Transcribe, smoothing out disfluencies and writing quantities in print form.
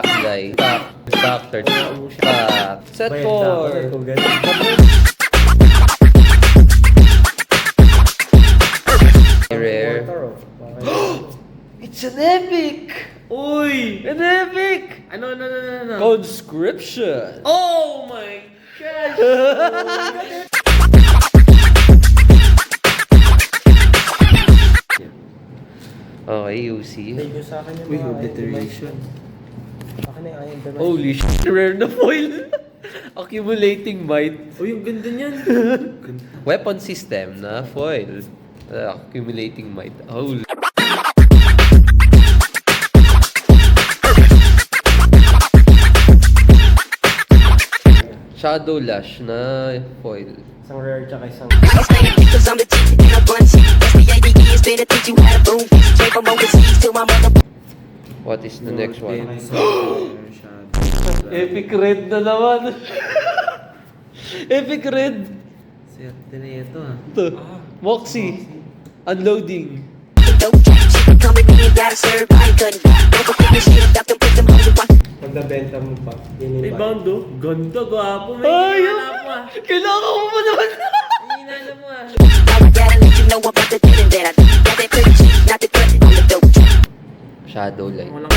guy. Doctor. Set 4. Rare. It's an epic! Uy! An epic! Ano? Conscription! Oh my gosh! Okay, UC. Medyo sa akin yung Uy, mga obliteration. Sa akin na yung Iron Dimension. Holy shit, rare na foil! Accumulating might. Uy, yung ganda niyan. Weapon system na foil. Accumulating might. Holy. Shadow Lash na foil. Isang rare tsaka isang... What is the next one? Shadow. Epic red na naman. Epic red. Swerte na ito ah. Ito. Moxie. Unloading. Pagdabenta mo pa, yun yung Rebound oh. Ganda, gwapo. May Ay! hinala po ah. Kailangan mo pa naman. May hinala mo ah. Shadow light. Walang